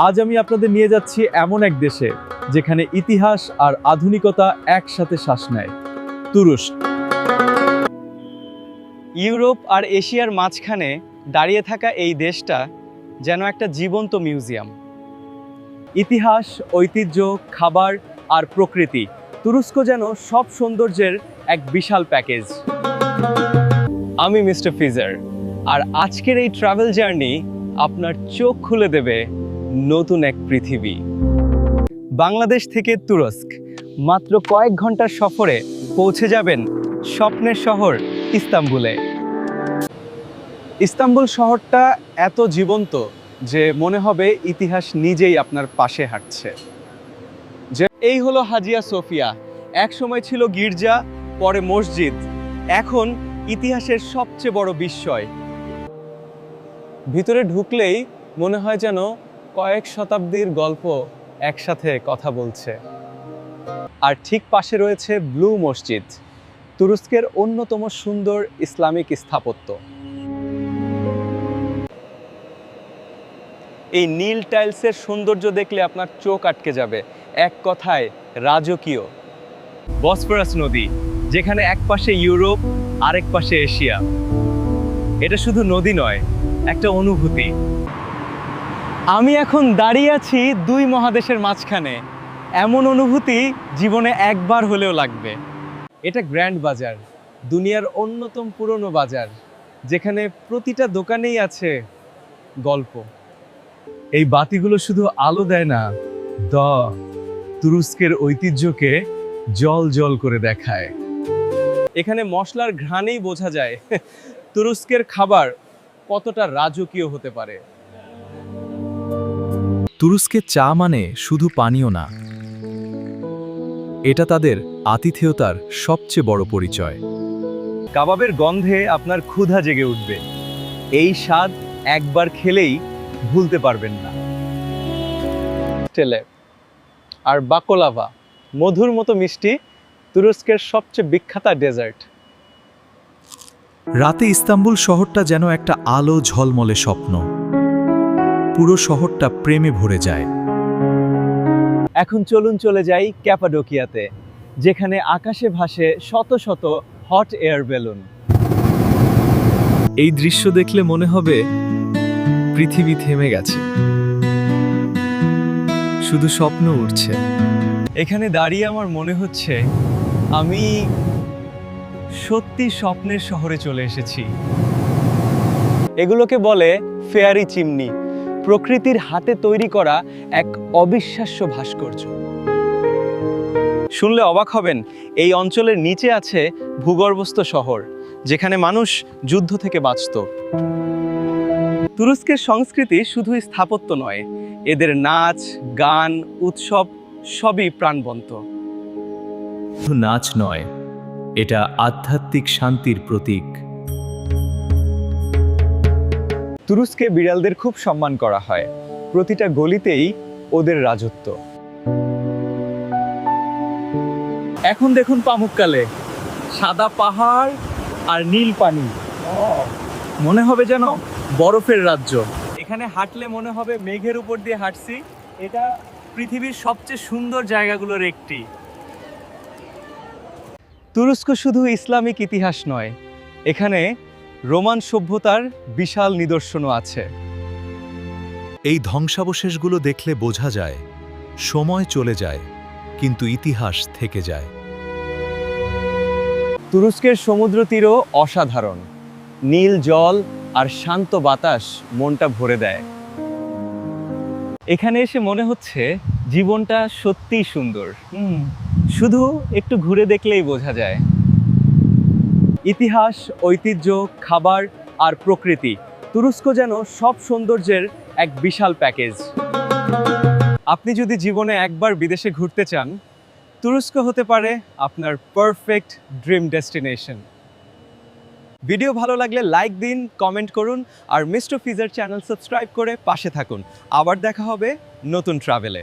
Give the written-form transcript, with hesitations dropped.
আজ আমি আপনাদের নিয়ে যাচ্ছি এমন এক দেশে যেখানে ইতিহাস আর আধুনিকতা একসাথে শ্বাস নেয়, তুরস্ক। ইউরোপ আর এশিয়ার মাঝখানে দাঁড়িয়ে থাকা এই দেশটা যেন একটা জীবন্ত মিউজিয়াম। ইতিহাস, ঐতিহ্য, খাবার আর প্রকৃতি, তুরস্ক যেন সব সৌন্দর্যের এক বিশাল প্যাকেজ। আমি মিস্টার ফিজার, আর আজকের এই ট্রাভেল জার্নি আপনার চোখ খুলে দেবে নতুন এক পৃথিবী। বাংলাদেশ থেকে তুরস্ক মাত্র কয়েক ঘন্টার সফরে পৌঁছে যাবেন স্বপ্নের শহর ইস্তাম্বুলে। ইস্তাম্বুল শহরটা এত জীবন্ত যে মনে হবে ইতিহাস নিজেই আপনার পাশে হাঁটছে। এই হলো হাজিয়া সোফিয়া, এক সময় ছিল গির্জা, পরে মসজিদ, এখন ইতিহাসের সবচেয়ে বড় বিস্ময়। ভিতরে ঢুকলেই মনে হয় যেন কয়েক শতাব্দীর গল্প একসাথে কথা বলছে। আর ঠিক পাশে রয়েছে ব্লু মসজিদ, তুরস্কের অন্যতম সুন্দর ইসলামিক স্থাপত্য। এই নীল টাইলসের সৌন্দর্য দেখলে আপনার চোখ আটকে যাবে, এক কথায় রাজকীয়। বসফরাস নদী, যেখানে এক পাশে ইউরোপ আরেক পাশে এশিয়া। এটা শুধু নদী নয়, একটা অনুভূতি। আমি এখন দাঁড়িয়ে আছি দুই মহাদেশের মাঝখানে, এমন অনুভূতি জীবনে একবার হলেও লাগবে। এটা গ্র্যান্ড বাজার, দুনিয়ার অন্যতম পুরনো বাজার, যেখানে প্রতিটা দোকানেই আছে গল্প। এই বাতিগুলো শুধু আলো দেয় না, তুরস্কের ঐতিহ্যকে জল জল করে দেখায়। এখানে মশলার ঘ্রাণেই বোঝা যায় তুরস্কের খাবার কতটা রাজকীয় হতে পারে। তুরস্কের চা মানে শুধু পানীয় না, এটা তাদের আতিথেয়তার সবচেয়ে বড় পরিচয়। কাবাবের গন্ধে আপনার ক্ষুধা জেগে উঠবে, এই স্বাদ একবার খেলেই ভুলতে পারবেন না। টেলে আর বাকলাভা, মধুর মতো মিষ্টি, তুরস্কের সবচেয়ে বিখ্যাত ডেজার্ট। রাতে ইস্তাম্বুল শহরটা যেন একটা আলো ঝলমলে স্বপ্ন, পুরো শহরটা প্রেমে ভরে যায়। এখন চলুন চলে যাই ক্যাপাডোকিয়াতে, যেখানে আকাশে ভাসে শত শত হট এয়ার বেলুন। এই দৃশ্য দেখলে মনে হবে পৃথিবী থেমে গেছে, শুধু স্বপ্ন উঠছে। এখানে দাঁড়িয়ে আমার মনে হচ্ছে আমি সত্যি স্বপ্নের শহরে চলে এসেছি। এগুলোকে বলে ফেয়ারি চিমনি, প্রকৃতির হাতে তৈরি করা এক অবিশ্বাস্য ভাস্কর্য। শুনলে অবাক হবেন, এই অঞ্চলের নিচে আছে ভূগর্ভস্থ শহর, যেখানে মানুষ যুদ্ধ থেকে বাঁচত। তুরস্কের সংস্কৃতি শুধু স্থাপত্য নয়, এদের নাচ, গান, উৎসব সবই প্রাণবন্ত। শুধু নাচ নয়, এটা আধ্যাত্মিক শান্তির প্রতীক। তুরস্কে বিড়ালদের খুব সম্মান করা হয়, প্রতিটা গলিতেই ওদের রাজত্ব। এখন দেখুন পামুককালে, সাদা পাহাড় আর নীল পানি, মনে হবে যেন বরফের রাজ্য। এখানে হাঁটলে মনে হবে মেঘের উপর দিয়ে হাঁটছি। এটা পৃথিবীর সবচেয়ে সুন্দর জায়গাগুলোর একটি। তুরস্ক শুধু ইসলামিক ইতিহাস নয়, এখানে রোমান সভ্যতার বিশাল নিদর্শনও আছে। এই ধ্বংসাবশেষগুলো দেখলে বোঝা যায় সময় চলে যায়, কিন্তু ইতিহাস থেকে যায়। তুরস্কের সমুদ্র তীরও অসাধারণ, নীল জল আর শান্ত বাতাস মনটা ভরে দেয়। এখানে এসে মনে হচ্ছে জীবনটা সত্যিই সুন্দর, শুধু একটু ঘুরে দেখলেই বোঝা যায়। ইতিহাস, ঐতিহ্য, খাবার আর প্রকৃতি, তুরস্ক যেন সব সৌন্দর্যের এক বিশাল প্যাকেজ। আপনি যদি জীবনে একবার বিদেশে ঘুরতে চান, তুরস্ক হতে পারে আপনার পারফেক্ট ড্রিম ডেস্টিনেশন। ভিডিও ভালো লাগলে লাইক দিন, কমেন্ট করুন, আর মিস্টার ফিজার চ্যানেল সাবস্ক্রাইব করে পাশে থাকুন। আবার দেখা হবে নতুন ট্রাভেলে।